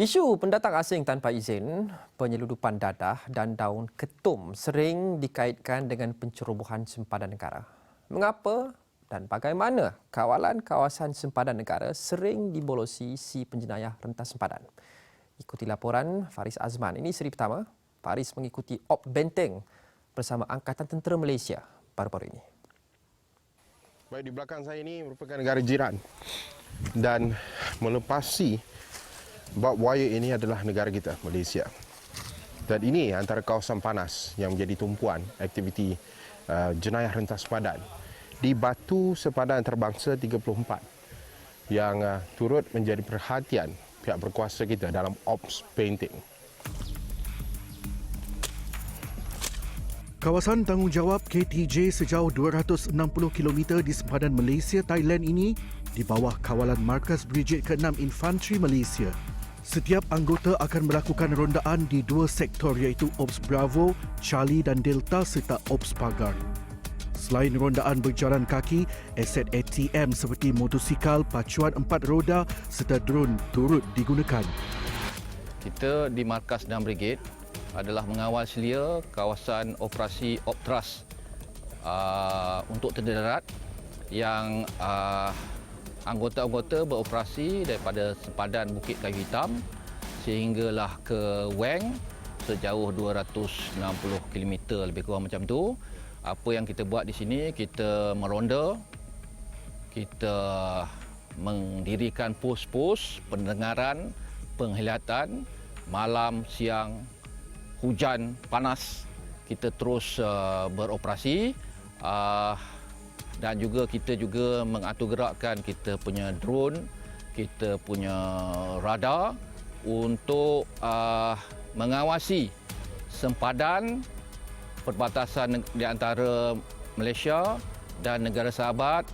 Isu pendatang asing tanpa izin, penyeludupan dadah dan daun ketum sering dikaitkan dengan pencerobohan sempadan negara. Mengapa dan bagaimana kawalan kawasan sempadan negara sering dibolosi si penjenayah rentas sempadan? Ikuti laporan Faris Azman. Ini seri pertama. Faris mengikuti Op Benteng bersama Angkatan Tentera Malaysia baru-baru ini. Baik, di belakang saya ini merupakan negara jiran dan melepasi bab buaya ini adalah negara kita, Malaysia. Dan ini antara kawasan panas yang menjadi tumpuan aktiviti jenayah rentas sempadan di Batu Sempadan Antarabangsa 34 yang turut menjadi perhatian pihak berkuasa kita dalam Ops Painting. Kawasan tanggungjawab KTJ sejauh 260 km di sempadan Malaysia, Thailand ini di bawah kawalan Markas Brigade ke-6 Infanteri Malaysia. Setiap anggota akan melakukan rondaan di dua sektor iaitu Ops Bravo, Charlie dan Delta serta Ops Pagar. Selain rondaan berjalan kaki, aset ATM seperti motosikal, pacuan 4 roda serta drone turut digunakan. Kita di Markas 6 Brigade adalah mengawal selia kawasan operasi Optras untuk tentera darat yang anggota-anggota beroperasi daripada sempadan Bukit Kayu Hitam sehinggalah ke Weng sejauh 260 km lebih kurang macam tu. Apa yang kita buat di sini, kita meronda, kita mendirikan pos-pos pendengaran, penglihatan malam, siang, hujan, panas. Kita terus beroperasi. Dan juga kita mengatur gerakkan kita punya drone, kita punya radar untuk mengawasi sempadan perbatasan di antara Malaysia dan negara sahabat.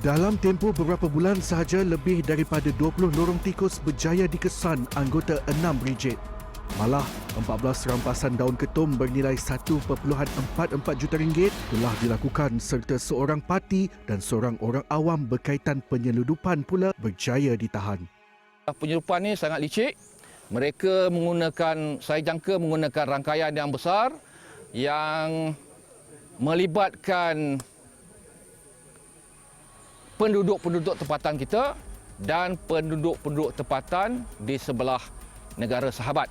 Dalam tempoh beberapa bulan sahaja, lebih daripada 20 lorong tikus berjaya dikesan anggota 6 Brigade. Malah, 14 rampasan daun ketum bernilai 1.44 juta ringgit telah dilakukan serta seorang parti dan seorang orang awam berkaitan penyeludupan pula berjaya ditahan. Penyeludupan ini sangat licik. Mereka menggunakan, saya jangka menggunakan rangkaian yang besar yang melibatkan penduduk-penduduk tempatan kita dan penduduk-penduduk tempatan di sebelah negara sahabat.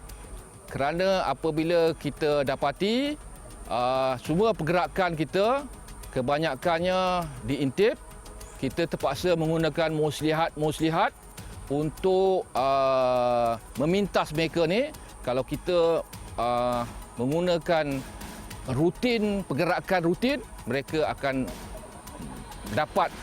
Kerana apabila kita dapati semua pergerakan kita kebanyakannya diintip, kita terpaksa menggunakan muslihat untuk memintas mereka ni. Kalau kita menggunakan pergerakan rutin, mereka akan dapat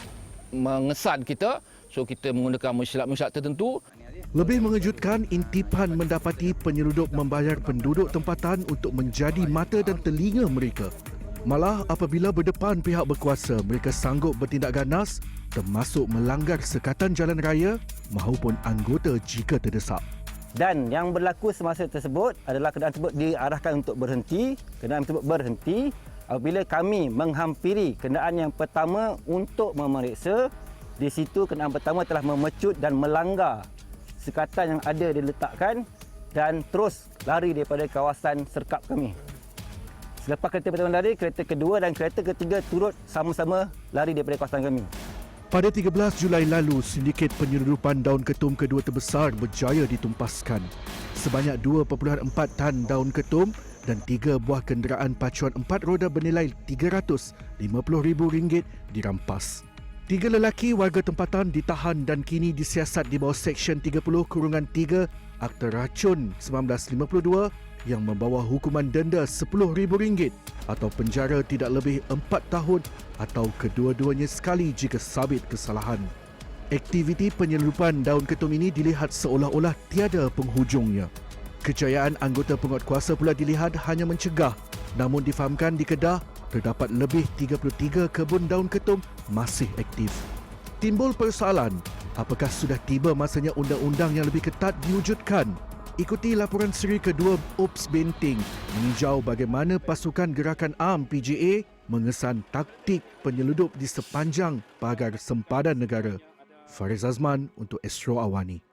mengesan kita. So kita menggunakan muslihat tertentu. Lebih mengejutkan, intipan mendapati penyeludup membayar penduduk tempatan untuk menjadi mata dan telinga mereka. Malah apabila berdepan pihak berkuasa, mereka sanggup bertindak ganas termasuk melanggar sekatan jalan raya maupun anggota jika terdesak. Dan yang berlaku semasa tersebut adalah kenderaan tersebut diarahkan untuk berhenti. Kenderaan tersebut berhenti apabila kami menghampiri kenderaan yang pertama untuk memeriksa. Di situ kenderaan pertama telah memecut dan melanggar sekatan yang ada diletakkan dan terus lari daripada kawasan serkap kami. Selepas kereta pertama lari, kereta kedua dan kereta ketiga turut sama-sama lari daripada kawasan kami. Pada 13 Julai lalu, sindiket penyeludupan daun ketum kedua terbesar berjaya ditumpaskan. Sebanyak 2.4 tan daun ketum dan 3 buah kenderaan pacuan 4 roda bernilai RM350,000 dirampas. 3 lelaki warga tempatan ditahan dan kini disiasat di bawah Seksyen 30/3 Akta Racun 1952 yang membawa hukuman denda RM10,000 atau penjara tidak lebih 4 tahun atau kedua-duanya sekali jika sabit kesalahan. Aktiviti penyeludupan daun ketum ini dilihat seolah-olah tiada penghujungnya. Kejayaan anggota penguatkuasa pula dilihat hanya mencegah, namun difahamkan di Kedah terdapat lebih 33 kebun daun ketum masih aktif. Timbul persoalan, apakah sudah tiba masanya undang-undang yang lebih ketat diwujudkan? Ikuti laporan seri kedua Ops Benteng meninjau bagaimana pasukan gerakan ARM PGA mengesan taktik penyeludup di sepanjang pagar sempadan negara. Faris Azman untuk Astro Awani.